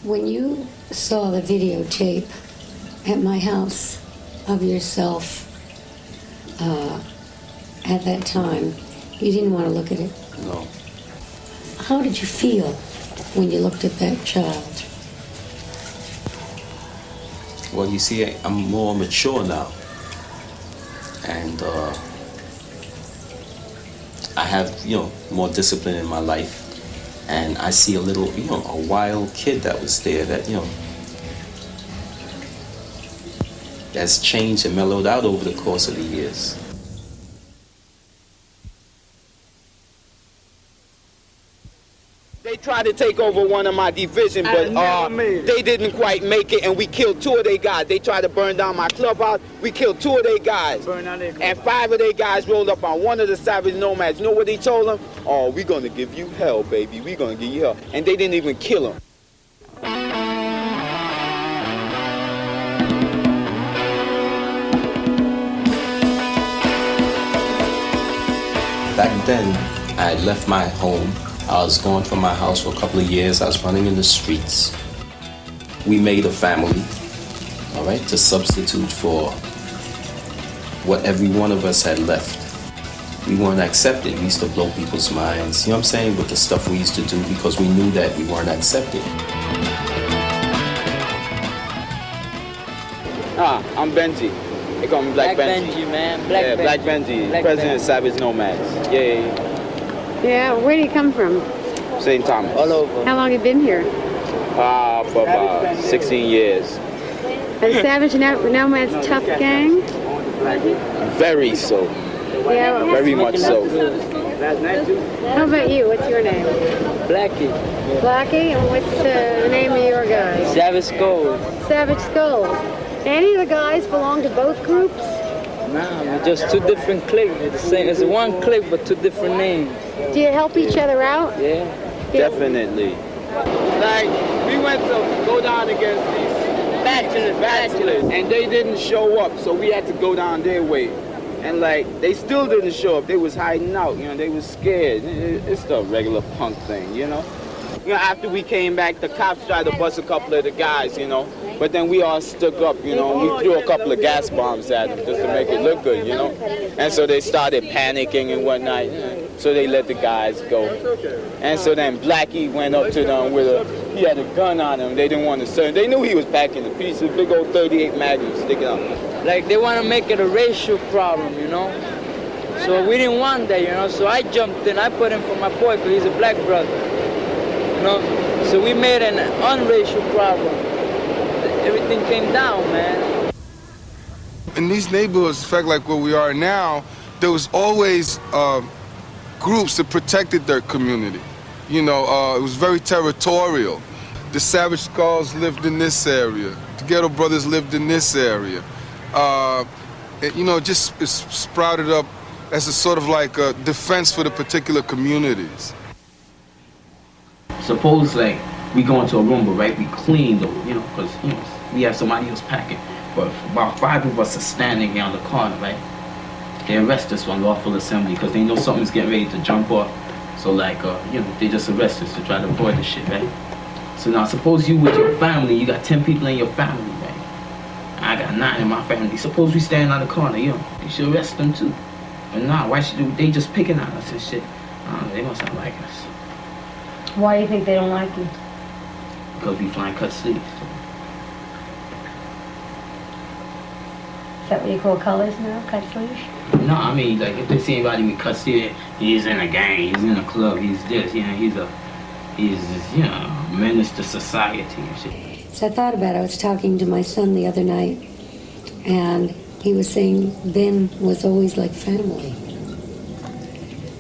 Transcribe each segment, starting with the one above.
When you saw the videotape at my house of yourself at that time, you didn't want to look at it. No. How did you feel when you looked at that child? Well, you see, I'm more mature now. And I have, more discipline in my life. And I see a little, a wild kid that was there that, that's changed and mellowed out over the course of the years. They tried to take over one of my division, but they didn't quite make it, and we killed 2 of their guys. They tried to burn down my clubhouse. We killed 2 of their guys. And 5 of their guys rolled up on one of the savage nomads. You know what they told them? Oh, we're going to give you hell, baby. We're going to give you hell. And they didn't even kill him. Back then, I had left my home. I was gone from my house for a couple of years. I was running in the streets. We made a family, all right, to substitute for what every one of us had left. We weren't accepted. We used to blow people's minds, you know what I'm saying, with the stuff we used to do because we knew that we weren't accepted. I'm Benji. They call me Black Benji, man. Black Benji, president of Savage Nomads. Yeah. Yeah, where do you come from? St. Thomas. All over. How long have you been here? For about 16 years. A Savage Nomads tough gang? Very so. Yeah. Very much so. How about you? What's your name? Blackie. Blackie? And what's the name of your guys? Savage Skulls. Savage Skulls. Any of the guys belong to both groups? Nah, we're just 2 different cliques. It's the same. It's one clique, but 2 different names. Do you help each other out? Yeah. Definitely. Like, we went to go down against these bachelors, and they didn't show up, so we had to go down their way. And like, they still didn't show up. They was hiding out, they was scared. It's the regular punk thing, after we came back, the cops tried to bust a couple of the guys, but then we all stuck up, we threw a couple of gas bombs at them just to make it look good, and so they started panicking and whatnot, so they let the guys go. And so then Blackie went up to them he had a gun on him. They didn't want to serve. They knew he was packing the piece, a big old 38 Magnum sticking out. Like, they want to make it a racial problem, So we didn't want that, So I jumped in. I put in for my boy because he's a black brother, So we made an unracial problem. Everything came down, man. In these neighborhoods, in fact, like where we are now, there was always groups that protected their community. It was very territorial. The Savage Skulls lived in this area. The Ghetto Brothers lived in this area. Just sprouted up as a sort of like a defense for the particular communities. Suppose like we go into a room, but right, we clean though, because we have somebody else packing. But about 5 of us are standing here on the corner, right? They arrest us on lawful assembly because they know something's getting ready to jump off. So like, they just arrest us to try to avoid the shit, right? So now suppose you with your family, you got 10 people in your family, right? I got 9 in my family. Suppose we stand on the corner, they should arrest them too. But nah, why should they just picking on us and shit? They must not like us. Why do you think they don't like you? Because we flying cut sleeves. Is that what you call colors now, cut sleeves? No, I mean, like, if they see anybody with cut sleeves, he's in a gang, he's in a club, he's this, he's a menace to society and shit. So I thought about it. I was talking to my son the other night, and he was saying Ben was always like family.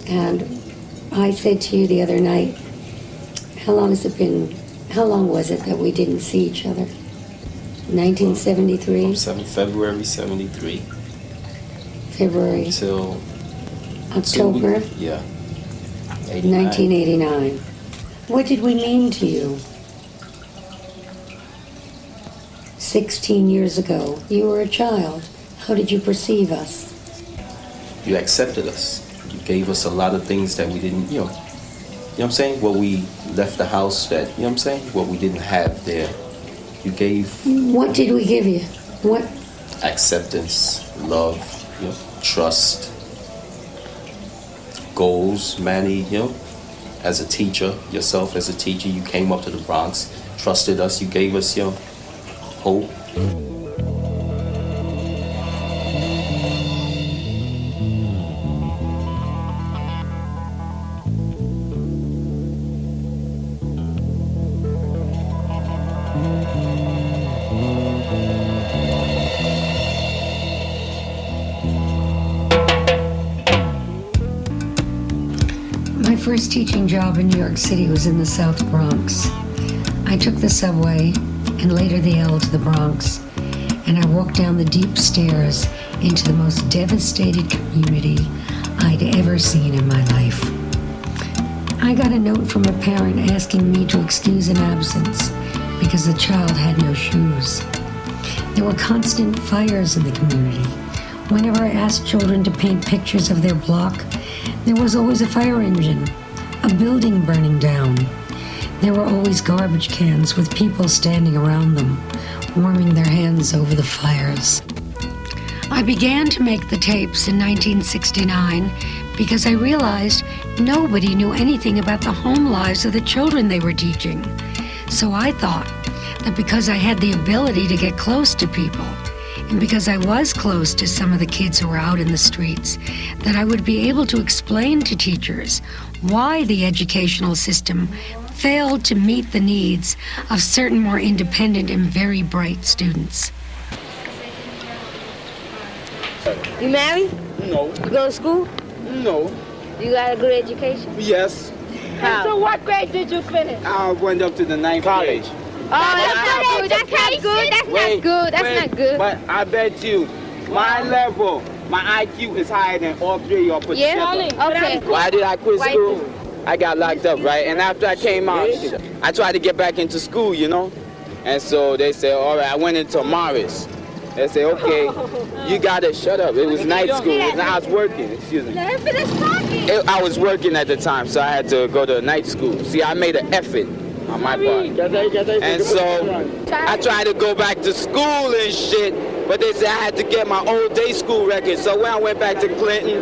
And I said to you the other night, how long was it that we didn't see each other? 1973? February 73. February. Until October? Yeah. 1989. What did we mean to you? 16 years ago, you were a child. How did you perceive us? You accepted us. You gave us a lot of things that we didn't, what I'm saying, what we left the house that, you know what I'm saying, what we didn't have there. You gave What did we give you? What? acceptance, love, you know, trust, goals, Manny, you know, as a teacher, yourself as a teacher, you came up to the Bronx, trusted us, you gave us your hope. My first teaching job in New York City was in the South Bronx. I took the subway and later the L to the Bronx, and I walked down the deep stairs into the most devastated community I'd ever seen in my life. I got a note from a parent asking me to excuse an absence because the child had no shoes. There were constant fires in the community. Whenever I asked children to paint pictures of their block, there was always a fire engine, a building burning down. There were always garbage cans with people standing around them, warming their hands over the fires. I began to make the tapes in 1969 because I realized nobody knew anything about the home lives of the children they were teaching. So I thought that because I had the ability to get close to people, and because I was close to some of the kids who were out in the streets, that I would be able to explain to teachers why the educational system failed to meet the needs of certain more independent and very bright students. You married? No, You go to school? no, You got a good education? yes. How? So what grade did you finish? I went up to the 9th grade. Oh, that's not good. That's not good. That's not good. That's not good. But I bet you, my level, my IQ is higher than all three of y'all put Yeah? together. Okay. Why did I quit Why school? I got locked up, right? And after I came out, I tried to get back into school, you know? And so they said, all right, I went into Morris. They said, okay, you gotta shut up. It was night school. I was working, excuse me. Let him finish talking. I was working at the time, so I had to go to night school. See, I made an effort on my part. And so I tried to go back to school and shit, but they said I had to get my old day school record. So when I went back to Clinton,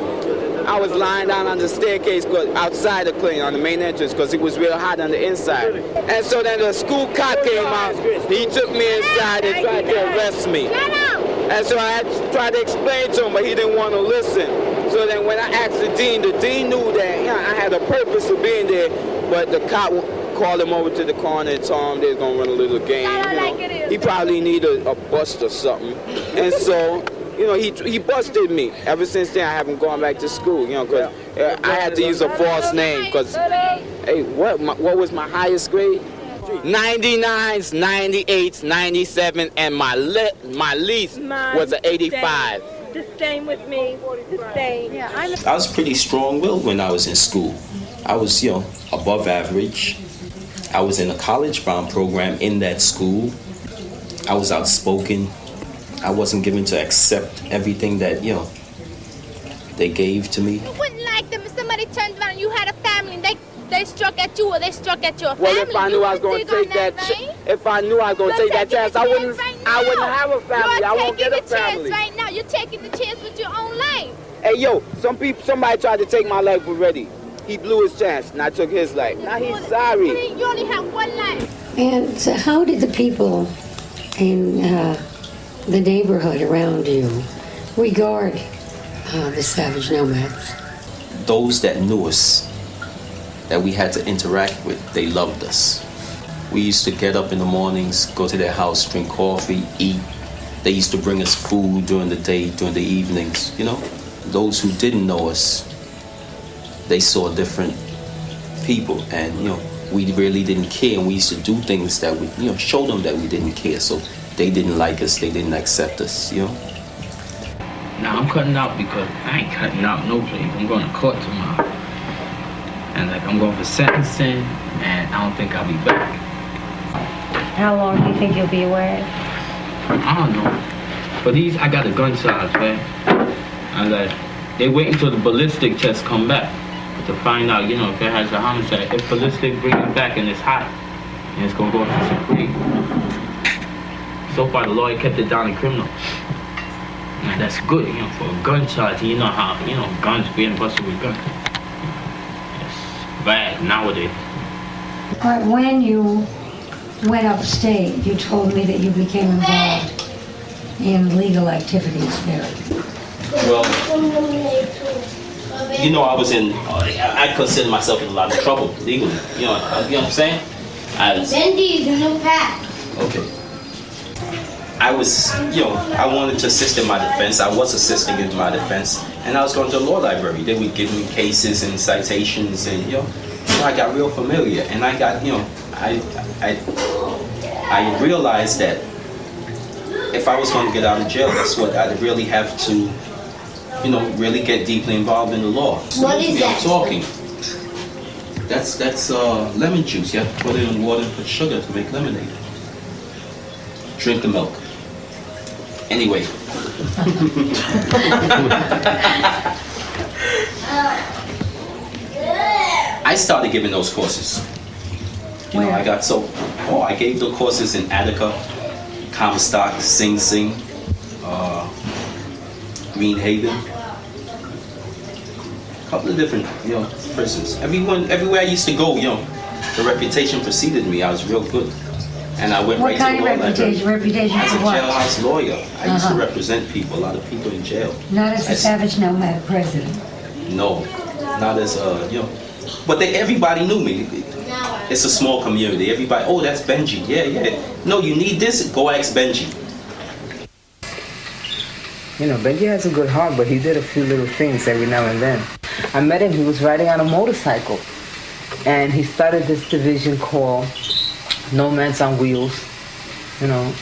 I was lying down on the staircase outside of Clinton on the main entrance because it was real hot on the inside. And so then the school cop came out. He took me inside and tried to arrest me. And so I had to try to explain to him, but he didn't want to listen. So then when I asked the dean knew that I had a purpose of being there, but the cop called him over to the corner and told him they was going to run a little game. He probably needed a bust or something. And so, he busted me. Ever since then, I haven't gone back to school, because I had to use a false name. Because, hey, what was my highest grade? 99s, 98s, 97, and my least was an 85. The same with me. The same. Yeah, I was pretty strong-willed when I was in school. I was, above average. I was in a college-bound program in that school. I was outspoken. I wasn't given to accept everything that, they gave to me. You wouldn't like them if somebody turned around and you had a family and they struck at you or they struck at your family. Well, if I knew I was going to take that chance, I wouldn't have a family. I won't get a family. Right now, you're taking the chance with your own life. Hey, yo, somebody tried to take my life already. He blew his chance, and I took his life. Now he's sorry. You only have one life. And so how did the people in the neighborhood around you regard the savage nomads? Those that knew us, that we had to interact with, they loved us. We used to get up in the mornings, go to their house, drink coffee, eat. They used to bring us food during the day, during the evenings, Those who didn't know us, they saw different people, and, we really didn't care, and we used to do things that would, show them that we didn't care, so they didn't like us, they didn't accept us, Now I'm cutting out because I ain't cutting out no place. I'm going to court tomorrow. And I'm going for sentencing, and I don't think I'll be back. How long do you think you'll be away? I don't know. But I got a gun charge, right? And they wait until the ballistic test come back. to find out, you know, if it has a homicide. If ballistic bring it back and it's hot, and it's gonna go for Supreme. So far, the lawyer kept it down in criminal. And that's good, you know, for a gun charge. You know how, you know, guns being busted with guns. It's bad nowadays. But when you went upstate, you told me that you became involved in legal activities there. Well, you know, I was in, I consider myself in a lot of trouble legally. You know what I'm saying? Bendy's a new pack. Okay. I was, you know, I wanted to assist in my defense. I was assisting in my defense, and I was going to the law library. They would give me cases and citations, and you know, so I got real familiar, and I got, you know, I realized that if I was going to get out of jail, that's what I'd really have to, you know, really get deeply involved in the law. What is that? I'm talking. That's lemon juice. You have to put it in water and put sugar to make lemonade. Drink the milk. Anyway. I started giving those courses. You know, I gave the courses in Attica, Comstock, Sing Sing, Green Haven. A couple of different, you know, prisons. Everywhere I used to go, you know, the reputation preceded me. I was real good. And I went right to the law library. Reputation As a for what? jailhouse lawyer, I used to represent people, a lot of people in jail. Not as a savage nomad president. No, not as you know. But everybody knew me. It's a small community. Everybody, oh, that's Benji. Yeah. No, you need this. Go ask Benji. You know, Benji has a good heart, but he did a few little things every now and then. I met him. He was riding on a motorcycle, and he started this division called Nomads on Wheels, you know,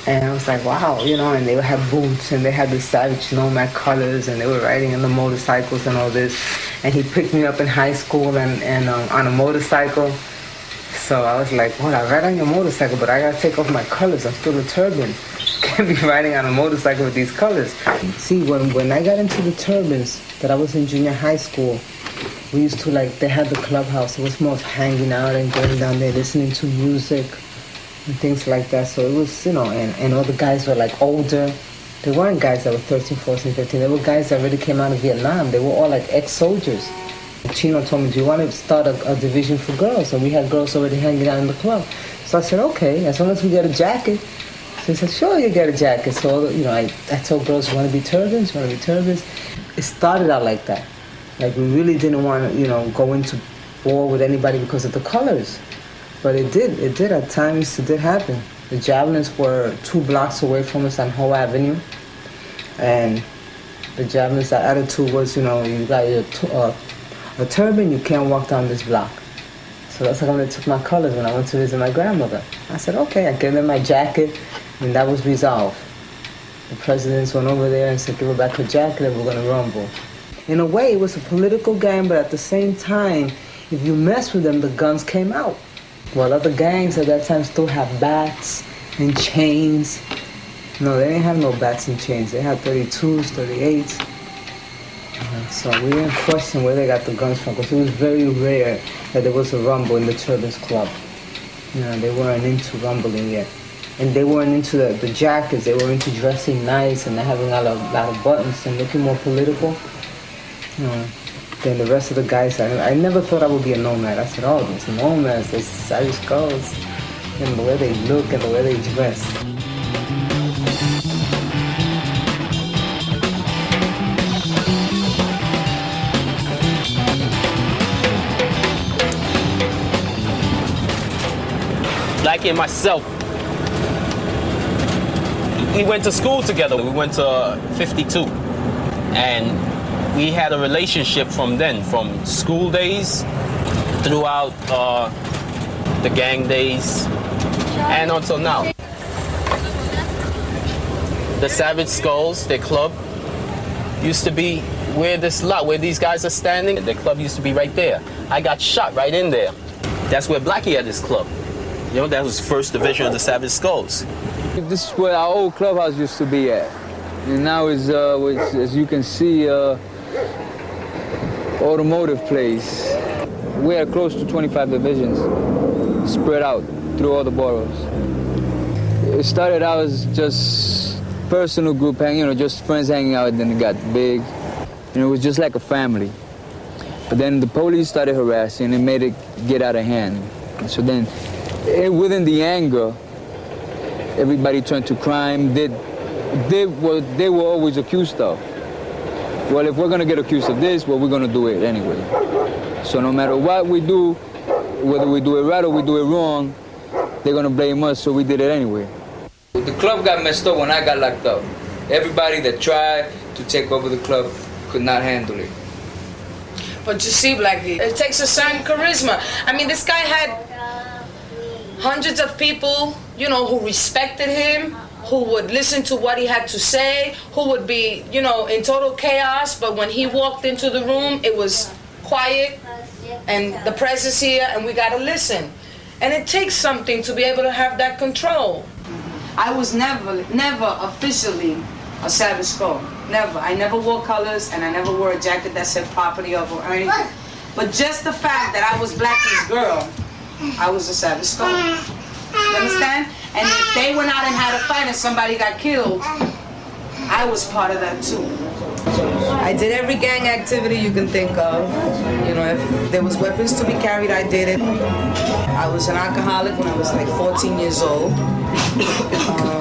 and I was like, wow, you know, and they would have boots, and they had the savage nomad colors, and they were riding on the motorcycles and all this, and he picked me up in high school and on a motorcycle, so I was like, well, I ride on your motorcycle, but I gotta take off my colors, I'm still a turban, can't be riding on a motorcycle with these colors. See, when I got into the turbans, that I was in junior high school, we used to, like, they had the clubhouse. It was more of hanging out and going down there, listening to music and things like that. So it was, you know, and all the guys were, like, older. They weren't guys that were 13, 14, 15. They were guys that already came out of Vietnam. They were all, like, ex-soldiers. Chino told me, do you want to start a division for girls? And we had girls already hanging out in the club. So I said, okay, as long as we get a jacket. So he said, sure, you get a jacket. So, you know, I told girls, you want to be turbans? You want to be turbans? It started out like that. Like, we really didn't want to, you know, go into war with anybody because of the colors. But it did at times, it did happen. The Javelins were 2 blocks away from us on Hoe Avenue. And the Javelins, the attitude was, you know, you got a turban, you can't walk down this block. So that's how they took my colors when I went to visit my grandmother. I said, okay, I gave them my jacket, and that was resolved. The presidents went over there and said, give her back her jacket and we're going to rumble. In a way, it was a political gang, but at the same time, if you mess with them, the guns came out. Well, other gangs at that time still have bats and chains. No, they didn't have no bats and chains. They had 32s, 38s. So we didn't question where they got the guns from, because it was very rare that there was a rumble in the Turbans Club. You know, they weren't into rumbling yet. And they weren't into the jackets. They were into dressing nice and having a lot of buttons and looking more political. You know, than the rest of the guys. I never thought I would be a nomad. I said, oh, these nomads, these savage girls, and the way they look and the way they dress. Blackie and myself, we went to school together. We went to 52, and we had a relationship from then, from school days throughout the gang days and until now. The Savage Skulls, their club, used to be where this lot, where these guys are standing. Their club used to be right there. I got shot right in there. That's where Blackie had his club. You know, that was first division of the Savage Skulls. This is where our old clubhouse used to be at. And now is, as you can see, automotive place. We had close to 25 divisions spread out through all the boroughs. It started out as just personal group hanging, just friends hanging out, and then it got big. And it was just like a family. But then the police started harassing and made it get out of hand. And so then, within the anger, everybody turned to crime. They were always accused of. Well, if we're gonna get accused of this, well, we're gonna do it anyway. So no matter what we do, whether we do it right or we do it wrong, they're gonna blame us, so we did it anyway. The club got messed up when I got locked up. Everybody that tried to take over the club could not handle it. But you see, Blackie, it takes a certain charisma. I mean, this guy had hundreds of people, who respected him, who would listen to what he had to say, who would be, in total chaos. But when he walked into the room, it was quiet, and the press is here, and we gotta listen. And it takes something to be able to have that control. I was never officially a Savage Skull. Never. I never wore colors, and I never wore a jacket that said property of or anything. But just the fact that I was Blackie's girl, I was a Savage Skull. You understand? And if they went out and had a fight and somebody got killed, I was part of that too. I did every gang activity you can think of. If there was weapons to be carried, I did it. I was an alcoholic when I was like 14 years old.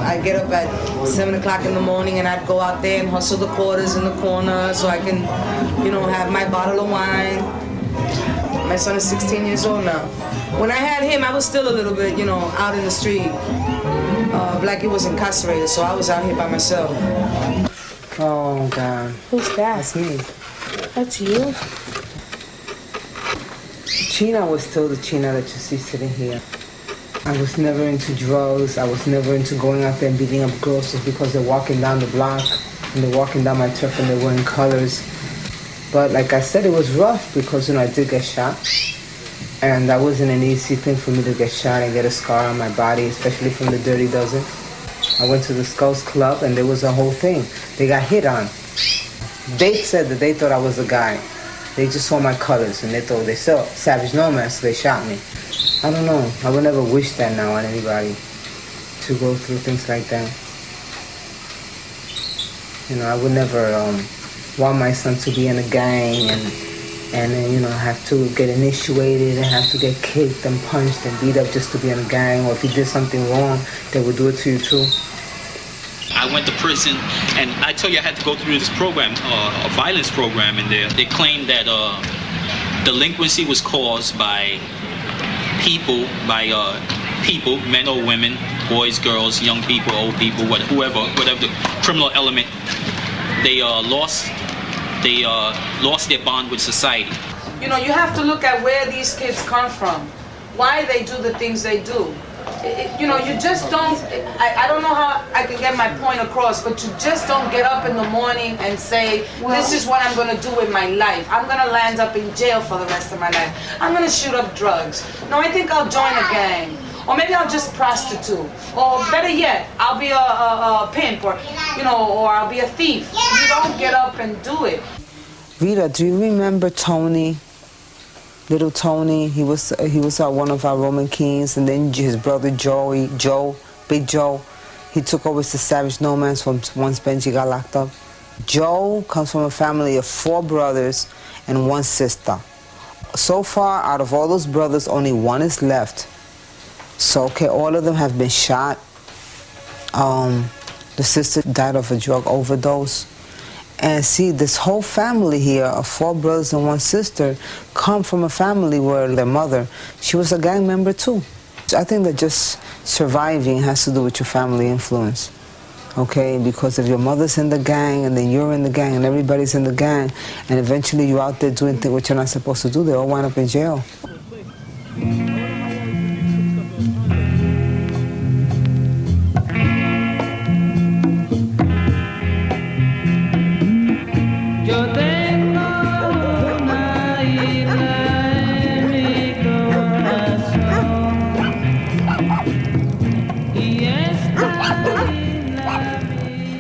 I'd get up at 7 o'clock in the morning and I'd go out there and hustle the quarters in the corner so I can, have my bottle of wine. My son is 16 years old now. When I had him, I was still a little bit, out in the street. Blackie was incarcerated, so I was out here by myself. Oh, God. Who's that? That's me. That's you? China was still the China that you see sitting here. I was never into drugs. I was never into going out there and beating up girls just because they're walking down the block and they're walking down my turf and they're wearing colors. But like I said, it was rough because, I did get shot. And that wasn't an easy thing for me to get shot and get a scar on my body, especially from the Dirty Dozen. I went to the Skulls Club and there was a whole thing. They got hit on. They said that they thought I was the guy. They just saw my colors and they thought they saw Savage Nomad, so they shot me. I don't know. I would never wish that now on anybody to go through things like that. I would never want my son to be in a gang and then, have to get initiated and have to get kicked and punched and beat up just to be in a gang. Or if you did something wrong, they would do it to you too. I went to prison, and I tell you I had to go through this program, a violence program in there. They claimed that delinquency was caused by people, men or women, boys, girls, young people, old people, whatever the criminal element. They lost their bond with society. You have to look at where these kids come from, why they do the things they do. You just don't, I don't know how I can get my point across, but you just don't get up in the morning and say, this is what I'm going to do with my life. I'm going to land up in jail for the rest of my life. I'm going to shoot up drugs. No, I think I'll join a gang. Or maybe I'll just prostitute. Or better yet, I'll be a pimp or I'll be a thief. You don't get up and do it. Rita, do you remember Tony? Little Tony, he was one of our Roman kings, and then his brother Big Joe, he took over the Savage Nomads once Benji got locked up. Joe comes from a family of 4 brothers and 1 sister. So far, out of all those brothers, only 1 is left. So, okay, all of them have been shot. The sister died of a drug overdose. And see, this whole family here of 4 brothers and 1 sister come from a family where their mother, she was a gang member too. I think that just surviving has to do with your family influence, okay? Because if your mother's in the gang and then you're in the gang and everybody's in the gang and eventually you're out there doing things what you're not supposed to do, they all wind up in jail.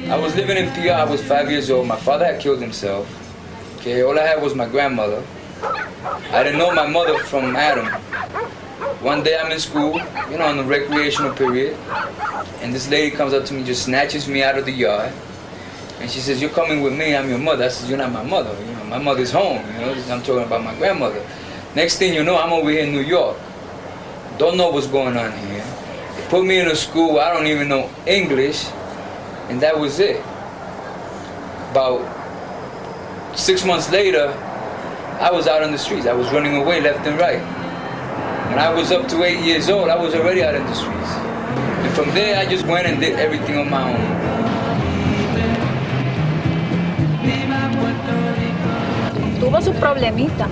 I was living in PR. I was 5 years old. My father had killed himself. Okay, all I had was my grandmother. I didn't know my mother from Adam. One day I'm in school, you know, on the recreational period, and this lady comes up to me, just snatches me out of the yard, and she says, "You're coming with me, I'm your mother." I said, "You're not my mother, you know, my mother's home, you know, I'm talking about my grandmother." Next thing you know, I'm over here in New York. Don't know what's going on here. They put me in a school, I don't even know English, and that was it. About 6 months later, I was out on the streets. I was running away left and right. When I was up to 8 years old, I was already out in the streets. And from there, I just went and did everything on my own. Tuvo sus problemitas,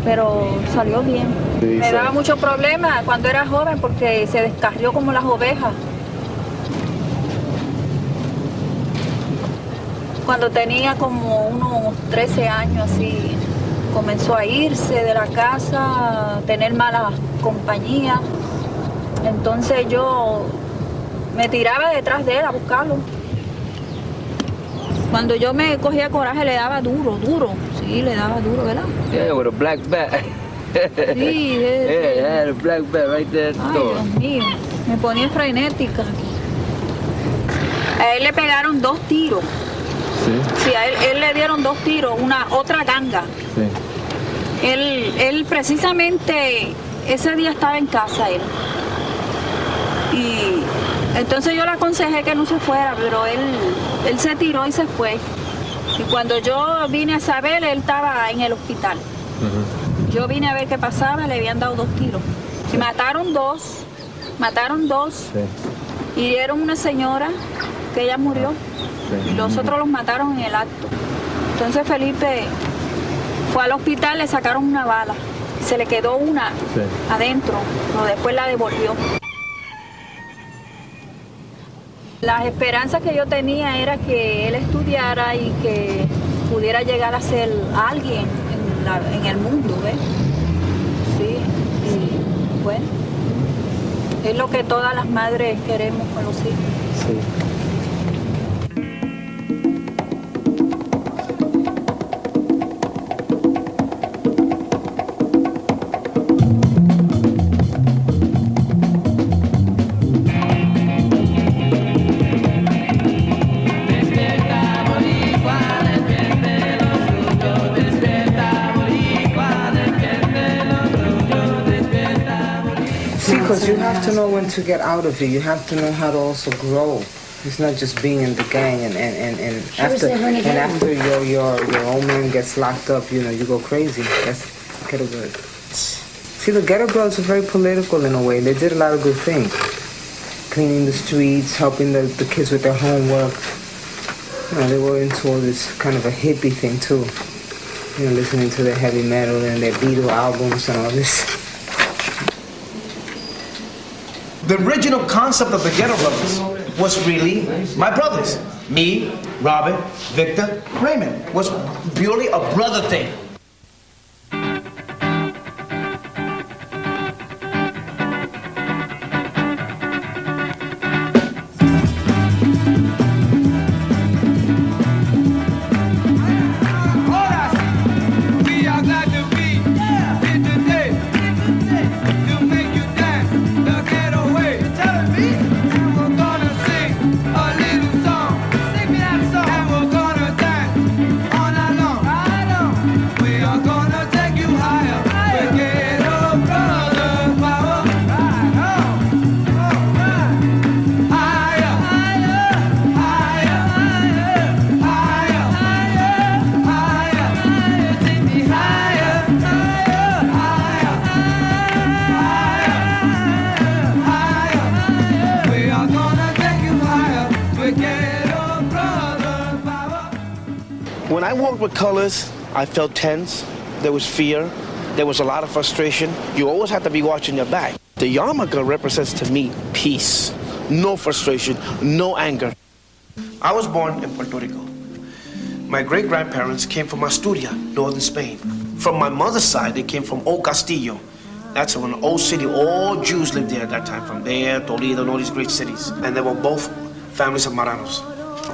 pero salió bien. Me daba mucho problema cuando era joven porque se descarrió como las ovejas. Cuando tenía como unos 13 años así, comenzó a irse de la casa, a tener mala compañía. Entonces yo me tiraba detrás de él a buscarlo. Cuando yo me cogía coraje le daba duro. Sí, le daba duro, ¿verdad? Yeah, with a black bat. Sí, yeah, I had a black bat right there at the Ay, door. Dios mío, me ponía frenética. A él le pegaron 2 tiros. Sí, a él le dieron 2 tiros, otra ganga. Sí. Él precisamente ese día estaba en casa él. Y entonces yo le aconsejé que no se fuera, pero él se tiró y se fue. Y cuando yo vine a saber, él estaba en el hospital. Yo vine a ver qué pasaba, le habían dado 2 tiros. Y mataron dos. Sí. Hirieron una señora que ella murió. Sí. Y los otros los mataron en el acto. Entonces Felipe fue al hospital, le sacaron una bala. Se le quedó una adentro, pero después la devolvió. Las esperanzas que yo tenía era que él estudiara y que pudiera llegar a ser alguien en el mundo, ¿ves? Sí, y bueno, es lo que todas las madres queremos con los hijos. Sí. Because you have to know when to get out of it. You have to know how to also grow. It's not just being in the gang and after your old man gets locked up, you know, you go crazy. That's ghetto girls. See, the ghetto girls are very political in a way. They did a lot of good things. Cleaning the streets, helping the kids with their homework. You know, they were into all this kind of a hippie thing too. You know, listening to their heavy metal and their Beatle albums and all this. The original concept of the Ghetto Brothers was really my brothers. Me, Robert, Victor, Raymond. Was purely a brother thing. When I worked with colors, I felt tense. There was fear. There was a lot of frustration. You always have to be watching your back. The yarmulke represents to me peace, no frustration, no anger. I was born in Puerto Rico. My great-grandparents came from Asturias, northern Spain. From my mother's side, they came from Old Castillo. That's an old city. All Jews lived there at that time, from there, Toledo, and all these great cities. And they were both families of Maranos.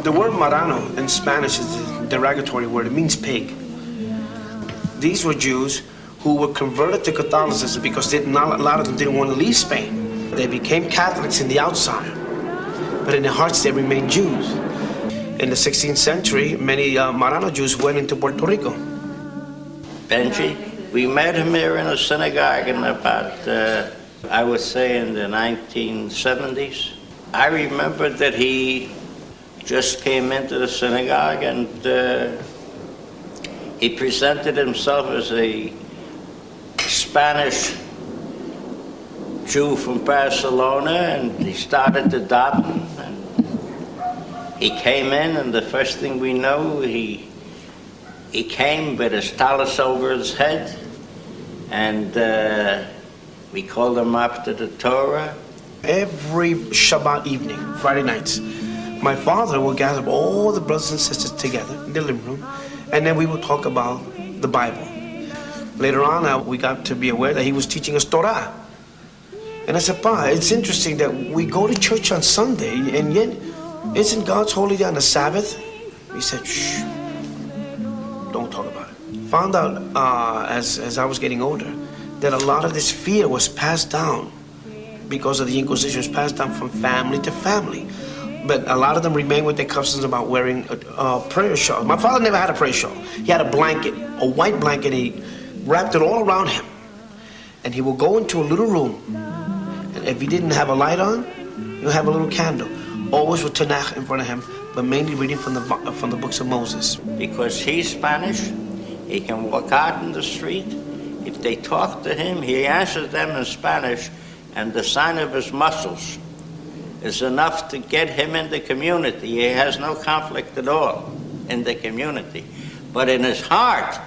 The word Marano in Spanish is a derogatory word. It means pig. these were Jews who were converted to Catholicism because a lot of them didn't want to leave Spain. They became Catholics in the outside, but in their hearts they remained Jews. In the 16th century, many Marano Jews went into Puerto Rico. Benji, we met him here in a synagogue in about, I would say, in the 1970s. I remember that he just came into the synagogue and he presented himself as a Spanish Jew from Barcelona, and he started to daven, and he came in, and the first thing we know, he came with his tallis over his head, and we called him after the Torah. Every Shabbat evening, Friday nights, my father would gather all the brothers and sisters together in the living room, and then we would talk about the Bible. Later on, we got to be aware that he was teaching us Torah. And I said, Pa, it's interesting that we go to church on Sunday, and yet, isn't God's holy day on the Sabbath? He said, shh, don't talk about it. Found out as I was getting older that a lot of this fear was passed down because of the Inquisition, was passed down from family to family. But a lot of them remain with their customs about wearing a prayer shawl. My father never had a prayer shawl. He had a blanket, a white blanket. He wrapped it all around him. And he would go into a little room. And if he didn't have a light on, he would have a little candle. Always with Tanakh in front of him, but mainly reading from the books of Moses. Because he's Spanish, he can walk out in the street. If they talk to him, he answers them in Spanish, and the sign of his muscles is enough to get him in the community. He has no conflict at all in the community. But in his heart,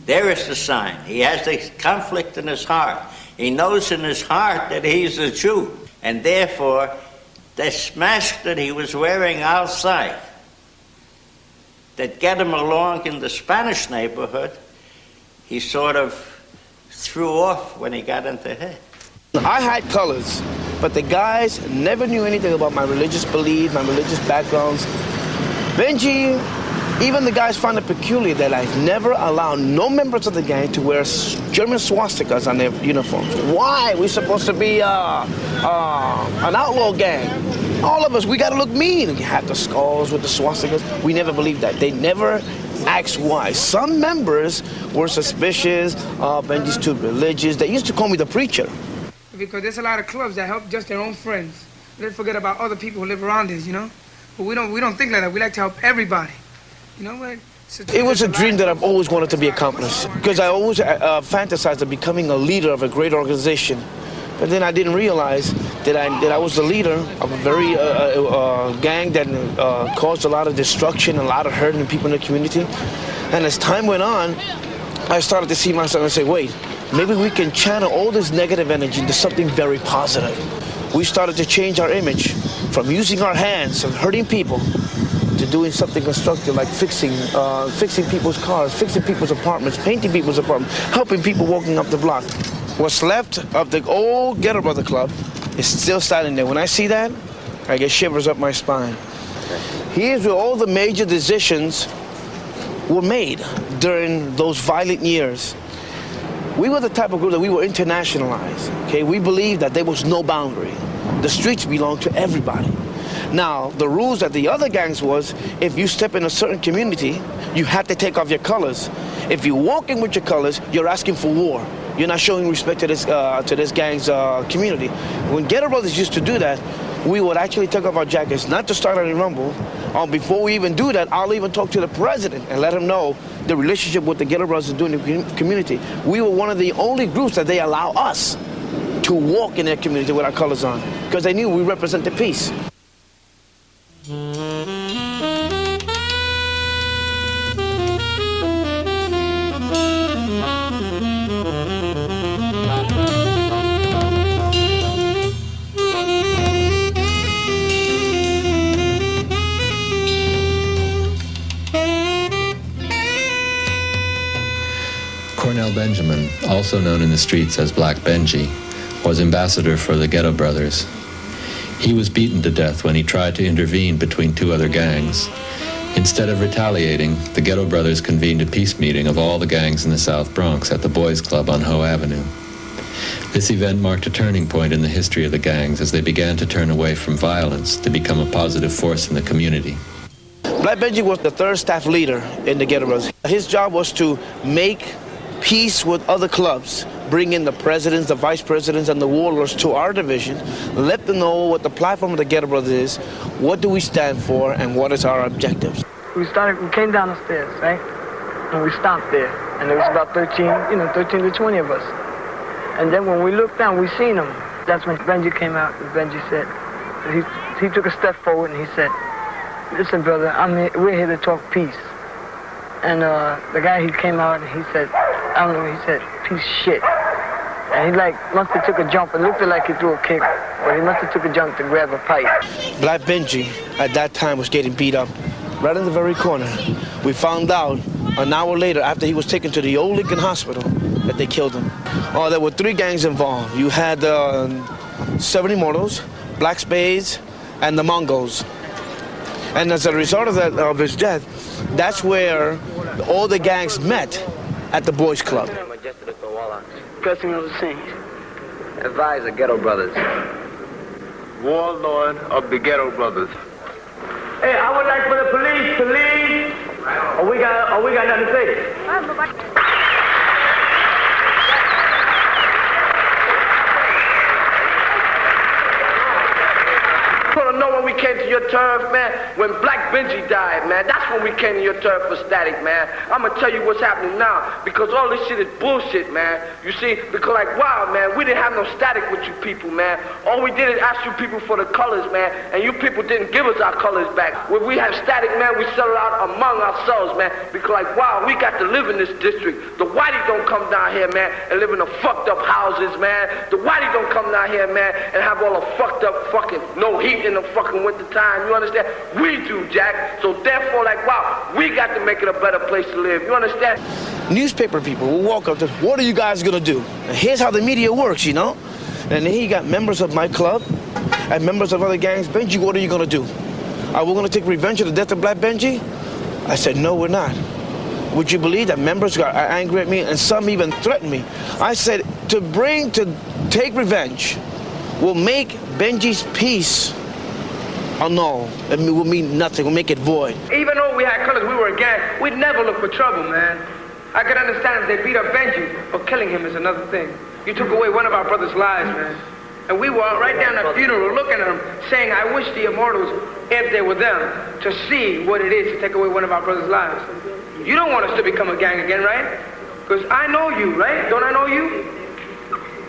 there is the sign. He has the conflict in his heart. He knows in his heart that he's a Jew. And therefore, this mask that he was wearing outside, that get him along in the Spanish neighborhood, he sort of threw off when he got into here. I had colors, but the guys never knew anything about my religious belief, my religious backgrounds. Benji, even the guys found it peculiar that I've never allowed no members of the gang to wear German swastikas on their uniforms. Why? We're supposed to be an outlaw gang. All of us, we gotta look mean. We have the skulls with the swastikas. We never believed that. They never asked why. Some members were suspicious. Benji's too religious. They used to call me the preacher. Because there's a lot of clubs that help just their own friends. They forget about other people who live around us, you know? But we don't think like that. We like to help everybody. You know what? It was a dream that I've always wanted to be accomplished, because I always fantasized of becoming a leader of a great organization. But then I didn't realize that I was the leader of a very gang that caused a lot of destruction, a lot of hurt in people in the community. And as time went on, I started to see myself and say, wait, maybe we can channel all this negative energy into something very positive. We started to change our image from using our hands and hurting people to doing something constructive, like fixing people's cars, fixing people's apartments, painting people's apartments, helping people walking up the block. What's left of the old Ghetto Brother Club is still standing there. When I see that, I get shivers up my spine. Here's where all the major decisions were made during those violent years. We were the type of group that we were internationalized, okay? We believed that there was no boundary. The streets belonged to everybody. Now, the rules that the other gangs was, if you step in a certain community, you had to take off your colors. If you walk in with your colors, you're asking for war. You're not showing respect to this gang's community. When Ghetto Brothers used to do that, we would actually take off our jackets, not to start any rumble. Before we even do that, I'll even talk to the president and let him know the relationship with the Ghetto Brothers doing in the community. We were one of the only groups that they allow us to walk in their community with our colors on, because they knew we represented peace. Benjamin, also known in the streets as Black Benji, was ambassador for the Ghetto Brothers. He was beaten to death when he tried to intervene between two other gangs. Instead of retaliating, the Ghetto Brothers convened a peace meeting of all the gangs in the South Bronx at the Boys Club on Hoe Avenue. This event marked a turning point in the history of the gangs as they began to turn away from violence to become a positive force in the community. Black Benji was the third staff leader in the Ghetto Brothers. His job was to make peace with other clubs, bring in the presidents, the vice presidents, and the warlords to our division, let them know what the platform of the Ghetto Brothers is, what do we stand for, and what is our objectives. We came down the stairs, right? And we stopped there, and there was about 13 to 20 of us. And then when we looked down, we seen him. That's when Benji came out, and Benji said, he took a step forward and he said, "Listen, brother, we're here to talk peace." And the guy, he came out and he said, I don't know, he said, "Piece of shit." And he must have took a jump. It looked like he threw a kick, but he must have took a jump to grab a pipe. Black Benji at that time was getting beat up right in the very corner. We found out an hour later, after he was taken to the old Lincoln Hospital, that they killed him. Oh, there were 3 gangs involved. You had 70 Immortals, Black Spades, and the Mongols. And as a result of his death, that's where all the gangs met at the Boys Club. Pressing of the scene. Devise the Ghetto Brothers. Warlord of the Ghetto Brothers. Hey, I would like for the police to leave. Or we got nothing to say. Know when we came to your turf, man, when Black Benji died, man, that's when we came to your turf for Static, man. I'm gonna tell you what's happening now, because all this shit is bullshit, man. You see, because wow, man, we didn't have no Static with you people, man. All we did is ask you people for the colors, man, and you people didn't give us our colors back. When we have Static, man, we settle out among ourselves, man, because wow, we got to live in this district. The whitey don't come down here, man, and live in the fucked up houses, man. The whitey don't come down here, man, and have all the fucked up fucking no heat in the fucking winter time, you understand? We do, Jack. So therefore, wow, we got to make it a better place to live, you understand? Newspaper people will walk up to, what are you guys gonna do? And here's how the media works, you know? And then he got members of my club and members of other gangs. Benji, what are you gonna do? Are we gonna take revenge for the death of Black Benji? I said, no, we're not. Would you believe that members got angry at me and some even threatened me? I said, to take revenge will make Benji's peace annul. It will mean nothing, will make it void. Even though we had colors, we were a gang, we'd never look for trouble, man. I could understand if they beat up Benji, but killing him is another thing. You took away one of our brothers' lives, man. And we were right down at the funeral looking at him, saying, I wish the Immortals, if they were them, to see what it is to take away one of our brothers' lives. You don't want us to become a gang again, right? Because I know you, right? Don't I know you?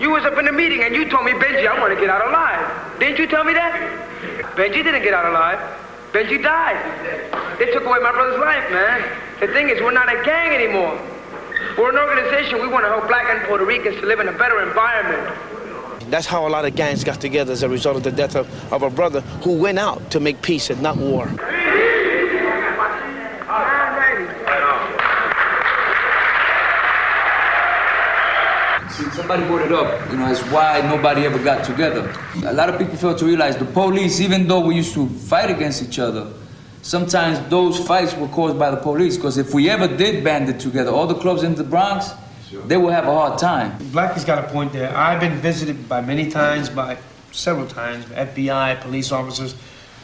You was up in the meeting and you told me, Benji, I want to get out alive. Didn't you tell me that? Benji didn't get out alive. Benji died. They took away my brother's life, man. The thing is, we're not a gang anymore. We're an organization. We want to help Black and Puerto Ricans to live in a better environment. That's how a lot of gangs got together as a result of the death of a brother who went out to make peace and not war. See, somebody brought it up, as why nobody ever got together. A lot of people fail to realize the police, even though we used to fight against each other, sometimes those fights were caused by the police, because if we ever did band it together, all the clubs in the Bronx, they will have a hard time. Blackie's got a point there. I've been visited by several times, FBI, police officers.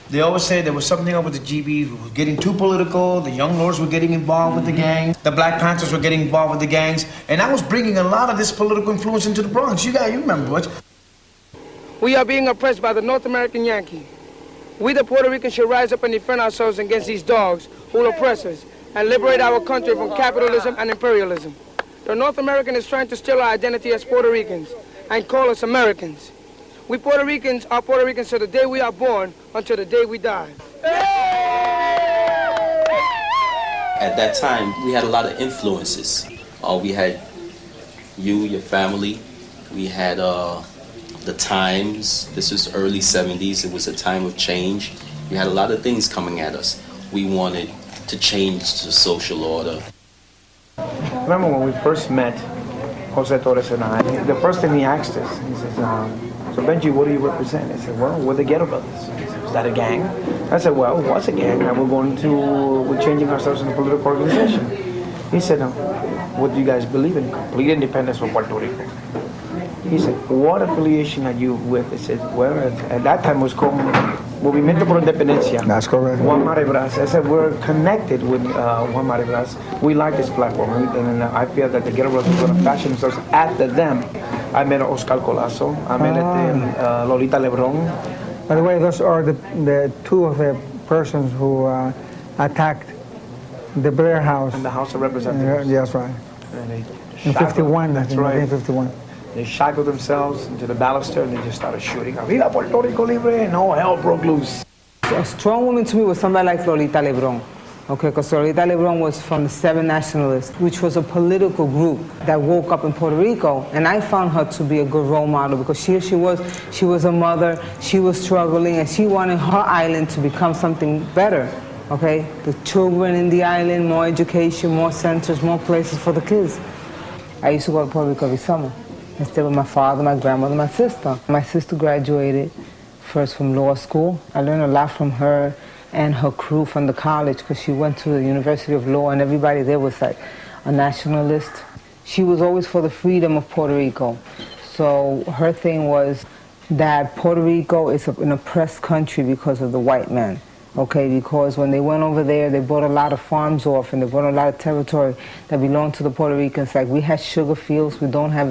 They always say there was something up with the GBs. We were getting too political. The young lords were getting involved with the gangs. The Black Panthers were getting involved with the gangs. And I was bringing a lot of this political influence into the Bronx. You remember, Butch. We are being oppressed by the North American Yankee. We, the Puerto Ricans, should rise up and defend ourselves against these dogs who will oppress us and liberate our country from capitalism and imperialism. The North American is trying to steal our identity as Puerto Ricans and call us Americans. We Puerto Ricans are Puerto Ricans till the day we are born until the day we die. At that time, we had a lot of influences. We had you, your family. We had the times. This was early 70s. It was a time of change. We had a lot of things coming at us. We wanted to change the social order. Remember when we first met, Jose Torres and I, the first thing he asked us, he says, so Benji, what do you represent? I said, well, we're the Ghetto Brothers. Is that a gang? I said, well, it was a gang, and we're changing ourselves into a political organization. He said, no, what do you guys believe in? Complete independence from Puerto Rico. He said, what affiliation are you with? I said, well, at that time it was called Movimiento por Independencia. That's correct. Juan Maribras. I said, we're connected with Juan Maribras. We like this platform, and I feel that the Ghetto Brothers are going to fashion themselves after them. I met Oscar Colasso. I met Lolita Lebron. By the way, those are the two of the persons who attacked the Blair House. And the House of Representatives. That's right. In 51, that's right. 1951. They shackled themselves into the baluster and they just started shooting. Viva Puerto Rico Libre! And all hell broke loose. A strong woman to me was somebody like Lolita Lebron. Okay, because Rita Lebron was from the Seven Nationalists, which was a political group that woke up in Puerto Rico, and I found her to be a good role model because she was a mother, she was struggling, and she wanted her island to become something better, okay? The children in the island, more education, more centers, more places for the kids. I used to go to Puerto Rico every summer and stay with my father, my grandmother, my sister. My sister graduated first from law school. I learned a lot from her and her crew from the college because she went to the University of Law and everybody there was like a nationalist. She was always for the freedom of Puerto Rico. So her thing was that Puerto Rico is an oppressed country because of the white man. Okay, because when they went over there, they bought a lot of farms off and they bought a lot of territory that belonged to the Puerto Ricans. Like we had sugar fields, we don't have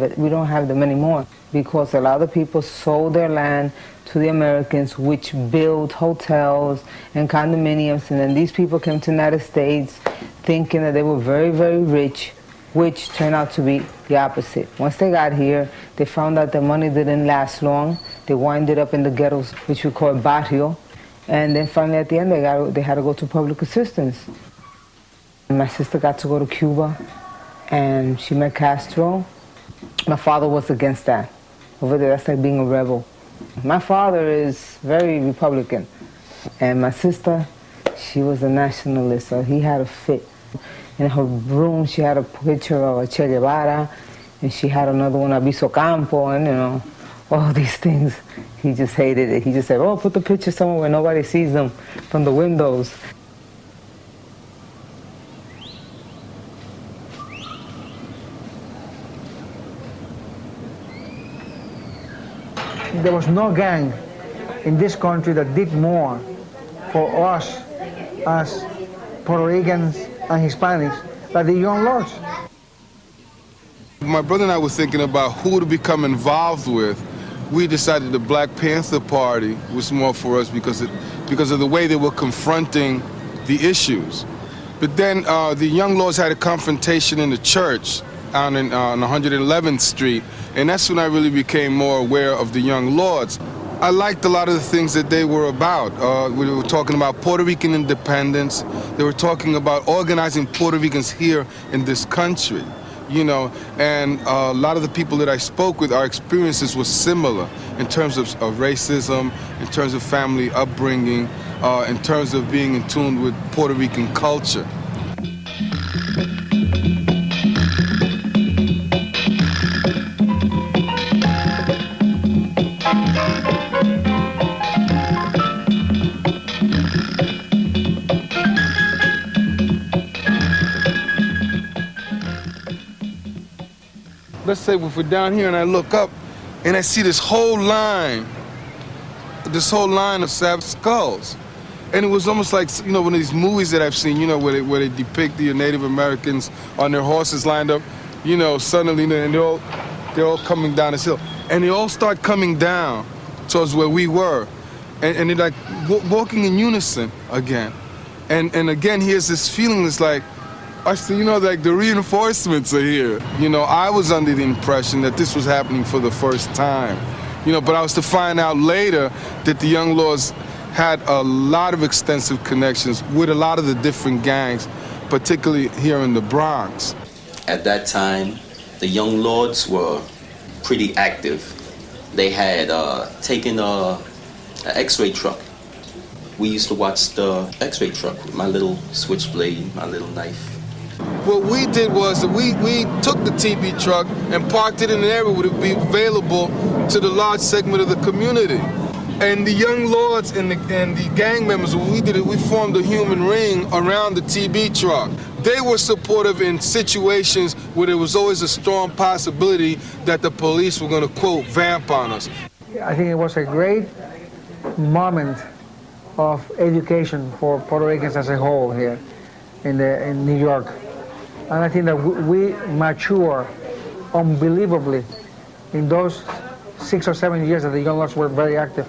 them anymore because a lot of people sold their land to the Americans, which built hotels and condominiums, and then these people came to the United States thinking that they were very, very rich, which turned out to be the opposite. Once they got here, they found out their money didn't last long. They winded up in the ghettos, which we call barrio, and then finally at the end they had to go to public assistance. And my sister got to go to Cuba, and she met Castro. My father was against that. Over there, that's like being a rebel. My father is very Republican, and my sister, she was a nationalist, so he had a fit. In her room, she had a picture of a Che Guevara, and she had another one, Aviso Campo, and you know, all these things. He just hated it. He just said, oh, put the picture somewhere where nobody sees them from the windows. There was no gang in this country that did more for us as Puerto Ricans and Hispanics than the Young Lords. My brother and I were thinking about who to become involved with. We decided the Black Panther Party was more for us because of the way they were confronting the issues. But then the Young Lords had a confrontation in the church on 111th Street, and that's when I really became more aware of the Young Lords. I liked a lot of the things that they were about. We were talking about Puerto Rican independence. They were talking about organizing Puerto Ricans here in this country, you know, and a lot of the people that I spoke with, our experiences were similar in terms of racism, in terms of family upbringing, in terms of being in tune with Puerto Rican culture. Let's say if we're down here and I look up and I see this whole line of savage skulls. And it was almost like, you know, one of these movies that I've seen, you know, where they depict the Native Americans on their horses lined up, you know, suddenly, and they're all coming down this hill. And they all start coming down towards where we were. And they're like walking in unison again. And again, here's this feeling that's like, you know, like the reinforcements are here. You know, I was under the impression that this was happening for the first time. You know, but I was to find out later that the Young Lords had a lot of extensive connections with a lot of the different gangs, particularly here in the Bronx. At that time, the Young Lords were pretty active. They had taken an X-ray truck. We used to watch the X-ray truck with my little switchblade, my little knife. What we did was that we took the TB truck and parked it in an area where it would be available to the large segment of the community. And the young lords and the gang members, when we did it, we formed a human ring around the TB truck. They were supportive in situations where there was always a strong possibility that the police were going to, quote, vamp on us. I think it was a great moment of education for Puerto Ricans as a whole here in New York. And I think that we mature unbelievably in those 6 or 7 years that the young lords were very active.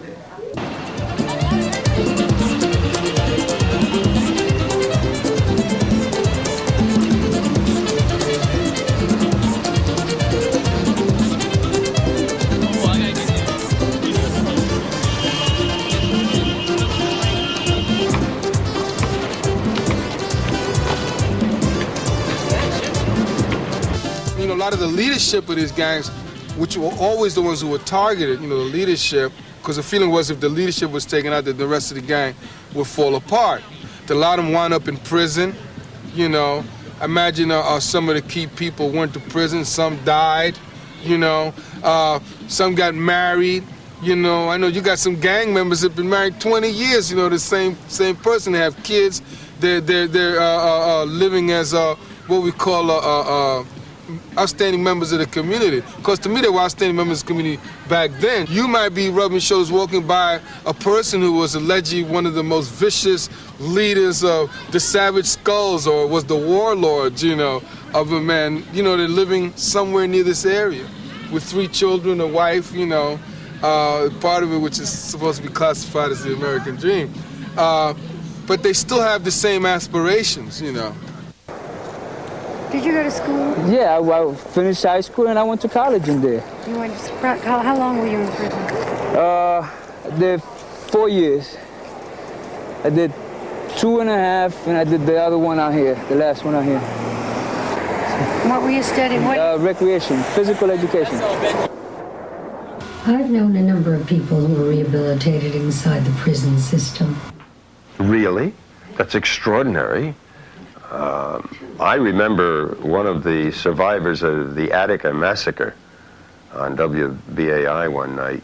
A lot of the leadership of these gangs, which were always the ones who were targeted, the leadership, because the feeling was if the leadership was taken out, that the rest of the gang would fall apart. A lot of them wound up in prison, Imagine some of the key people went to prison, some died, some got married, I know you got some gang members that have been married 20 years, the same person, they have kids, they're living as what we call outstanding members of the community. Because to me, they were outstanding members of the community back then. You might be rubbing shoulders walking by a person who was allegedly one of the most vicious leaders of the Savage Skulls, or was the warlord, of a man, they're living somewhere near this area with 3 children, a wife, part of it which is supposed to be classified as the American dream. But they still have the same aspirations, Did you go to school? Yeah, I finished high school and I went to college in there. You went to, how long were you in prison? I did 4 years. I did 2.5, and I did the other one out here, the last one out here. What were you studying? Recreation, physical education. I've known a number of people who were rehabilitated inside the prison system. Really? That's extraordinary. I remember one of the survivors of the Attica massacre on WBAI one night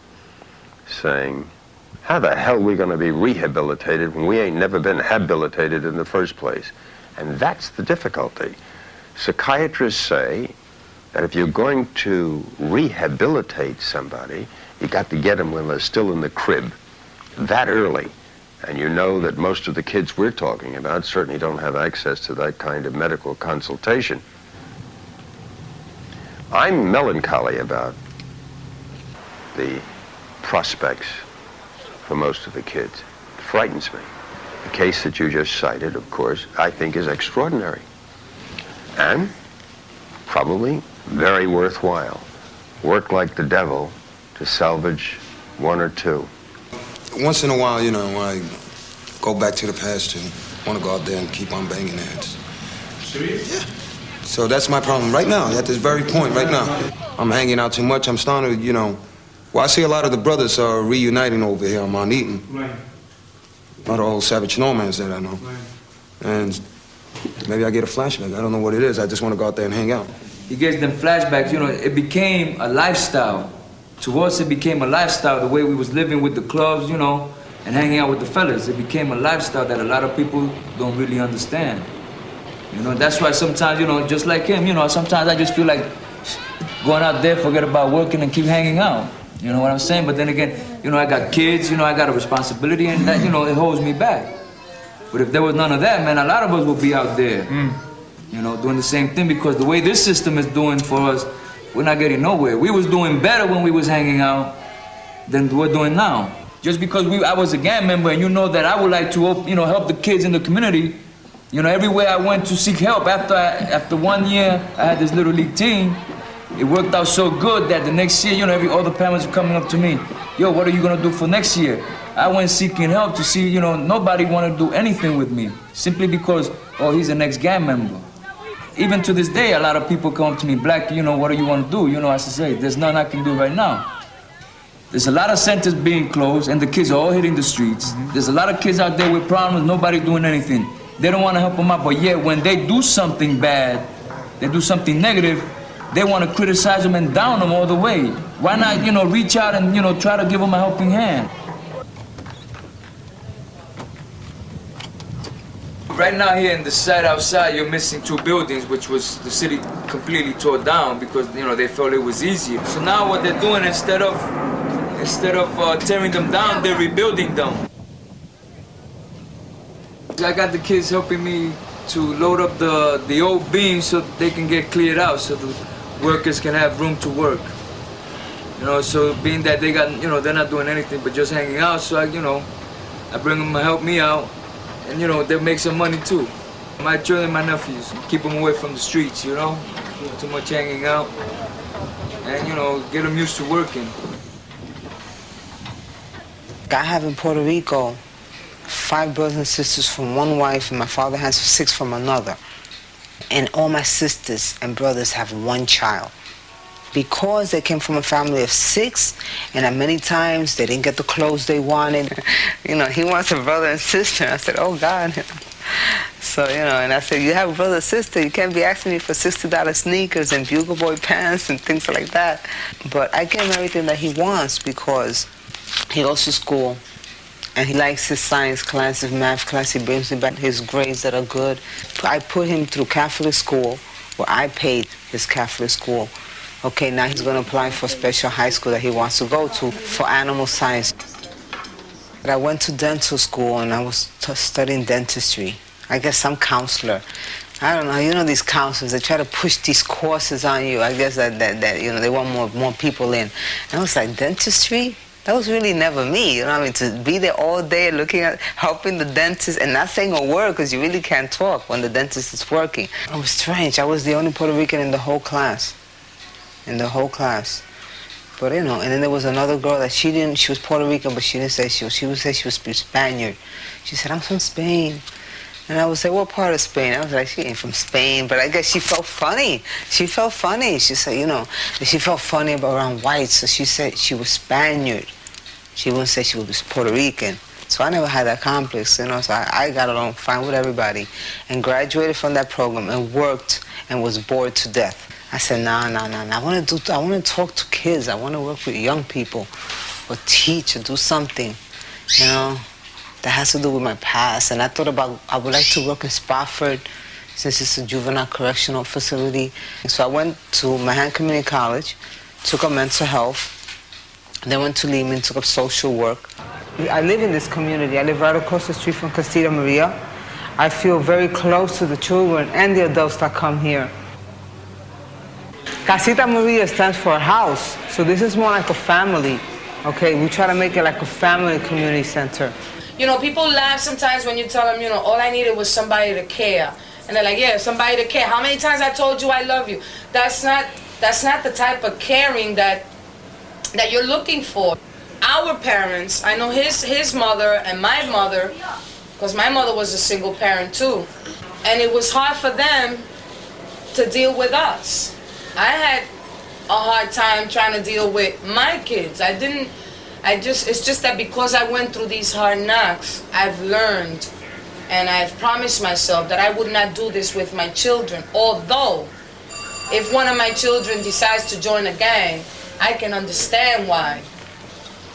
saying, how the hell are we going to be rehabilitated when we ain't never been habilitated in the first place? And that's the difficulty. Psychiatrists say that if you're going to rehabilitate somebody, you got to get them when they're still in the crib, that early. And you know that most of the kids we're talking about certainly don't have access to that kind of medical consultation. I'm melancholy about the prospects for most of the kids. It frightens me. The case that you just cited, of course, I think is extraordinary. And probably very worthwhile. Work like the devil to salvage 1 or 2. Once in a while, I go back to the past too. Want to go out there and keep on banging heads. Serious? Yeah. So that's my problem right now, at this very point right now. I'm hanging out too much. I'm starting to, I see a lot of the brothers are reuniting over here on Mount Eaton. Right. A lot of old Savage Nomans that I know. Right. And maybe I get a flashback. I don't know what it is. I just want to go out there and hang out. He gets them flashbacks. It became a lifestyle. To us, it became a lifestyle, the way we was living with the clubs, and hanging out with the fellas. It became a lifestyle that a lot of people don't really understand. That's why sometimes, just like him, sometimes I just feel like going out there, forget about working and keep hanging out. You know what I'm saying? But then again, I got kids, I got a responsibility, and that, it holds me back. But if there was none of that, man, a lot of us would be out there, doing the same thing, because the way this system is doing for us, we're not getting nowhere. We was doing better when we was hanging out than we're doing now. Just because I was a gang member, and that I would like to, help the kids in the community. Everywhere I went to seek help, after 1 year, I had this little league team. It worked out so good that the next year, all the parents were coming up to me. Yo, what are you gonna do for next year? I went seeking help to see, nobody wanted to do anything with me. Simply because, he's an ex-gang member. Even to this day, a lot of people come to me, Black, what do you want to do? I say, there's nothing I can do right now. There's a lot of centers being closed, and the kids are all hitting the streets. There's a lot of kids out there with problems, nobody doing anything. They don't want to help them out, but yet when they do something bad, they do something negative, they want to criticize them and down them all the way. Why not, reach out and, try to give them a helping hand? Right now here in the site outside, you're missing 2 buildings, which was the city completely tore down because, you know, they felt it was easier. So now what they're doing, instead of tearing them down, they're rebuilding them. I got the kids helping me to load up the old beams so they can get cleared out, so the workers can have room to work. You know, so being that they got, you know, they're not doing anything but just hanging out, so I bring them to help me out, and you know, they make some money too. My children, my nephews, keep them away from the streets, you know, too much hanging out, and you know, get them used to working. I have in Puerto Rico 5 brothers and sisters from one wife, and my father has 6 from another. And all my sisters and brothers have 1 child. Because they came from a family of 6, and many times they didn't get the clothes they wanted. You know, he wants a brother and sister. I said, oh God. So, you know, and I said, you have a brother and sister, you can't be asking me for $60 sneakers and Bugle Boy pants and things like that. But I give him everything that he wants because he goes to school and he likes his science class, his math class. He brings me back his grades that are good. I put him through Catholic school where I paid his Catholic school. Okay, now he's going to apply for special high school that he wants to go to for animal science. But I went to dental school and I was studying dentistry. I guess some counselor. I don't know, you know these counselors, they try to push these courses on you. I guess that you know, they want more people in. And I was like, dentistry? That was really never me, you know what I mean? To be there all day looking at, helping the dentist and not saying a word because you really can't talk when the dentist is working. It was strange. I was the only Puerto Rican in the whole class. In the whole class. But you know, and then there was another girl that she was Puerto Rican, but she didn't say she would say she was Spaniard. She said, I'm from Spain. And I would say, what part of Spain? I was like, she ain't from Spain, but I guess she felt funny. She felt funny. She said, you know, she felt funny around whites, so she said she was Spaniard. She wouldn't say she was Puerto Rican. So I never had that complex, you know, so I got along fine with everybody and graduated from that program and worked and was bored to death. I said, nah. I want to talk to kids. I want to work with young people or teach or do something, you know, that has to do with my past. And I thought about, I would like to work in Spofford since it's a juvenile correctional facility. So I went to Manhattan Community College, took up mental health, then went to Lehman, took up social work. I live in this community. I live right across the street from Casita Maria. I feel very close to the children and the adults that come here. Casita Maria stands for a house, so this is more like a family, okay? We try to make it like a family community center. You know, people laugh sometimes when you tell them, you know, all I needed was somebody to care. And they're like, yeah, somebody to care. How many times I told you I love you? That's not the type of caring that you're looking for. Our parents, I know his mother and my mother, because my mother was a single parent too, and it was hard for them to deal with us. I had a hard time trying to deal with my kids. It's just that because I went through these hard knocks, I've learned and I've promised myself that I would not do this with my children. Although, if one of my children decides to join a gang, I can understand why.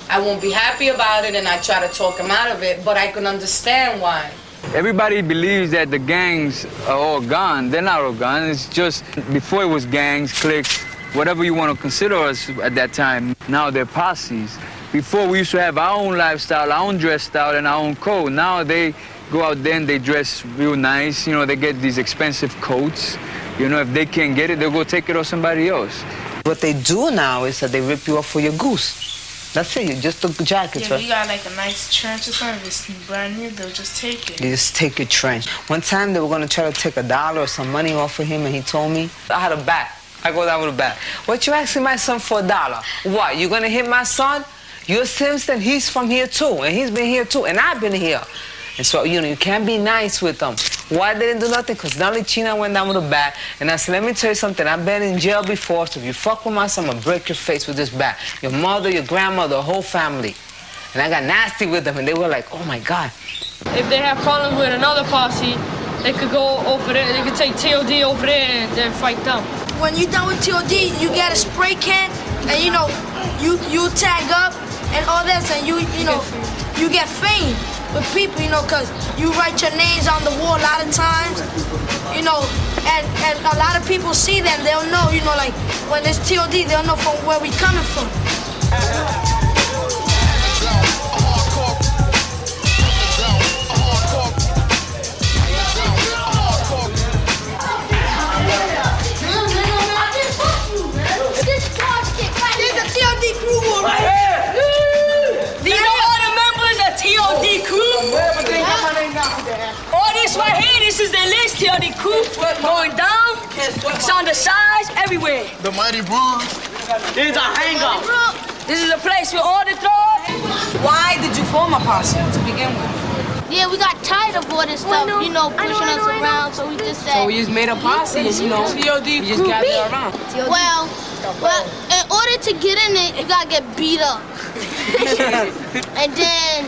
I won't be happy about it and I try to talk him out of it, but I can understand why. Everybody believes that the gangs are all gone. They're not all gone. It's just before it was gangs, cliques, whatever you want to consider us at that time. Now they're posses. Before we used to have our own lifestyle, our own dress style, and our own code. Now they go out there and they dress real nice. You know, they get these expensive coats. You know, if they can't get it, they'll go take it off somebody else. What they do now is that they rip you off for your goose. That's it, you just took the jackets, yeah, right? You got like a nice trench or something, it's brand new, they'll just take it. You just take your trench. One time they were gonna try to take $1 or some money off of him and he told me, I had a bat. I go down with a bat. What you asking my son for $1? What, you gonna hit my son? You're Simpson, he's from here too, and he's been here too, and I've been here. And so, you know, you can't be nice with them. Why they didn't do nothing? Because Nolly China went down with a bat, and I said, let me tell you something, I've been in jail before, so if you fuck with my son, I'm gonna break your face with this bat. Your mother, your grandmother, the whole family. And I got nasty with them, and they were like, oh my God. If they have problems with another posse, they could go over there, they could take TOD over there and then fight them. When you're done with TOD, you get a spray can, and you know, you tag up and all that, and you know, you get fame. with people, you know, because you write your names on the wall a lot of times, you know, and a lot of people see them, they'll know, you know, like when it's TOD, they'll know from where we coming from. These are all the members of TOD crew. All this right here, this is the list, TOD crew. Going down, it's on the sides, everywhere. The mighty Bronx. This is our hangout. This is a place with all the thoughts. Why did you form a posse to begin with? Yeah, we got tired of all this stuff, you know, pushing us around, so we just said... So we just made a posse, you know, we just gathered around. Well, in order to get in it, you gotta get beat up. And then,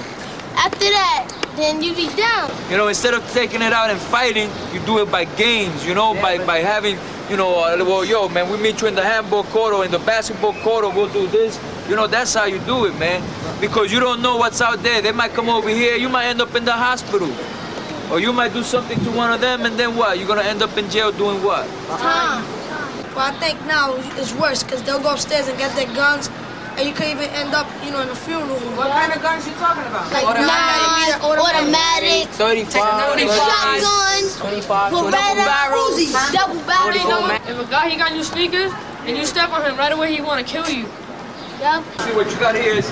after that, then you be down. You know, instead of taking it out and fighting, you do it by games, you know, by having, you know, well, yo, man, we meet you in the handball court or in the basketball court, or we'll do this. You know, that's how you do it, man. Because you don't know what's out there. They might come over here, you might end up in the hospital. Or you might do something to one of them, and then what? You're gonna end up in jail doing what? Time. Well, I think now it's worse, because they'll go upstairs and get their guns, and you could even end up, you know, in a funeral home. What kind of guns you talking about? Like automatic, 35, shotguns, 25, double barrels. If a guy, he got new sneakers, and you step on him, right away he want to kill you. Yep. See, what you got here is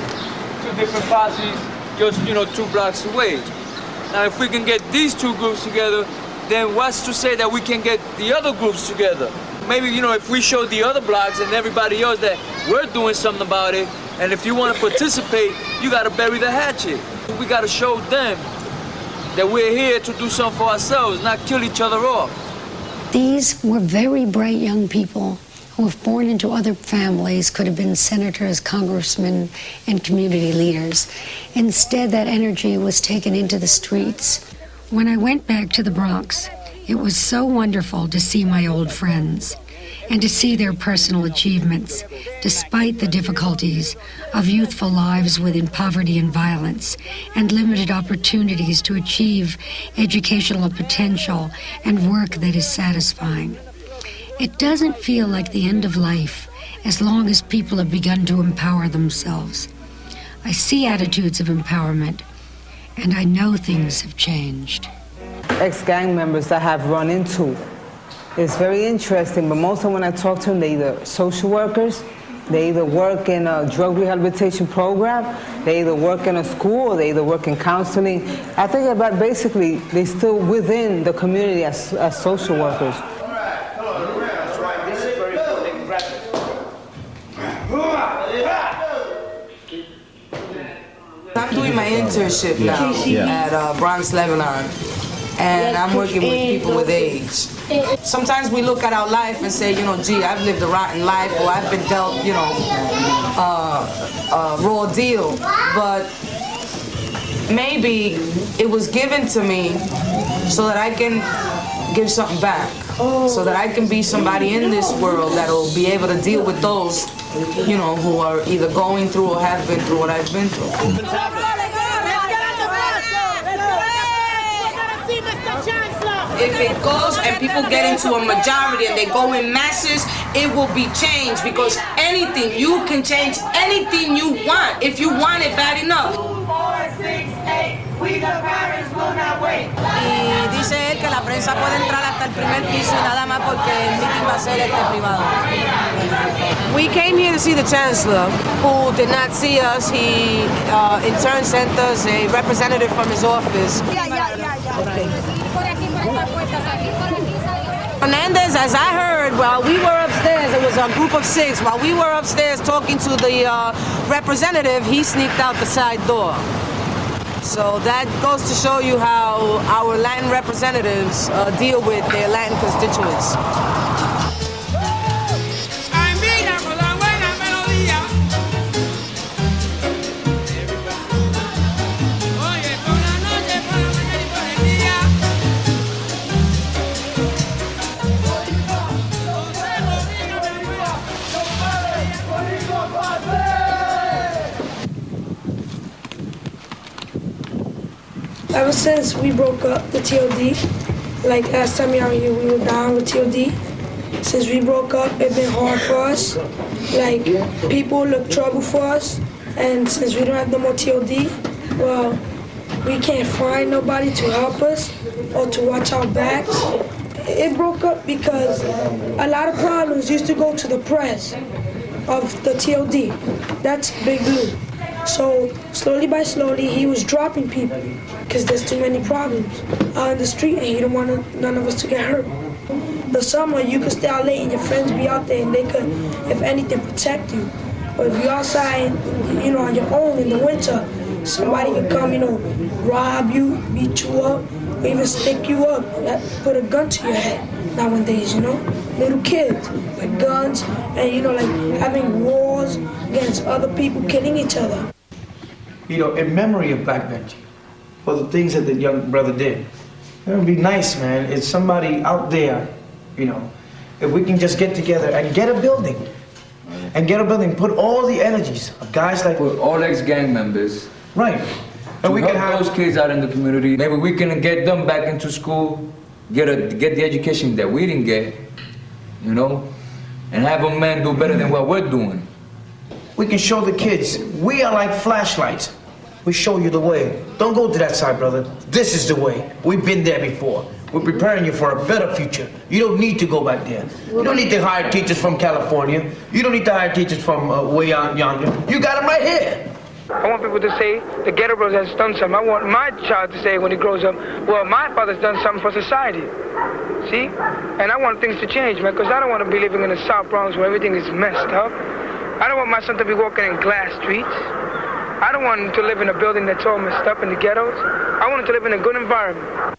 two different posses, just, you know, 2 blocks away. Now, if we can get these two groups together, then what's to say that we can get the other groups together? Maybe, you know, if we show the other blocks and everybody else that we're doing something about it, and if you want to participate, you got to bury the hatchet. We got to show them that we're here to do something for ourselves, not kill each other off. These were very bright young people who, if born into other families, could have been senators, congressmen, and community leaders. Instead, that energy was taken into the streets. When I went back to the Bronx, it was so wonderful to see my old friends and to see their personal achievements, despite the difficulties of youthful lives within poverty and violence and limited opportunities to achieve educational potential and work that is satisfying. It doesn't feel like the end of life as long as people have begun to empower themselves. I see attitudes of empowerment, and I know things have changed. Ex-gang members that have run into. It's very interesting, but most of when I talk to them, they're either social workers, they either work in a drug rehabilitation program, they either work in a school, or they either work in counseling. I think about basically they're still within the community as social workers. I'm doing my internship now at Bronx, Lebanon, and I'm working with people with AIDS. Sometimes we look at our life and say, you know, gee, I've lived a rotten life, or I've been dealt, you know, a raw deal. But maybe it was given to me so that I can give something back, so that I can be somebody in this world that'll be able to deal with those, you know, who are either going through or have been through what I've been through. If it goes and people get into a majority and they go in masses, it will be changed, because anything, you can change anything you want if you want it bad enough. 2, 4, 6, 8, we the parents will not wait. Y dice él que la prensa puede entrar hasta el primer piso y nada más porque el meeting va a ser privado. We came here to see the chancellor, who did not see us. He in turn sent us a representative from his office. Hernandez, as I heard, while we were upstairs, it was a group of 6. While we were upstairs talking to the representative, he sneaked out the side door. So that goes to show you how our Latin representatives deal with their Latin constituents. Ever since we broke up the TOD, like last time y'all were here, we were down with TOD. Since we broke up, it's been hard for us. Like, people look trouble for us. And since we don't have no more TOD, well, we can't find nobody to help us or to watch our backs. It broke up because a lot of problems used to go to the press of the TOD. That's Big Blue. So slowly by slowly, he was dropping people because there's too many problems out in the street and he don't want none of us to get hurt. The summer, you could stay out late and your friends be out there and they could, if anything, protect you. But if you're outside, you know, on your own in the winter, somebody can come, you know, rob you, beat you up, or even stick you up, put a gun to your head nowadays, you know? Little kids with guns and, you know, like having wars against other people, killing each other. You know, in memory of Black Benji, for the things that the young brother did. It would be nice, man, if somebody out there, you know, if we can just get together and get a building. And get a building, put all the energies of guys like... With all ex-gang members. Right. And we can have those kids out in the community. Maybe we can get them back into school, get the education that we didn't get, you know, and have a man do better than what we're doing. We can show the kids, we are like flashlights. We show you the way. Don't go to that side, brother. This is the way. We've been there before. We're preparing you for a better future. You don't need to go back there. You don't need to hire teachers from California. You don't need to hire teachers from way out yonder. You got them right here. I want people to say the Ghetto Bros has done something. I want my child to say when he grows up, well, my father's done something for society. See? And I want things to change, man, because I don't want to be living in the South Bronx where everything is messed up. I don't want my son to be walking in glass streets. I don't want him to live in a building that's all messed up in the ghettos. I want him to live in a good environment.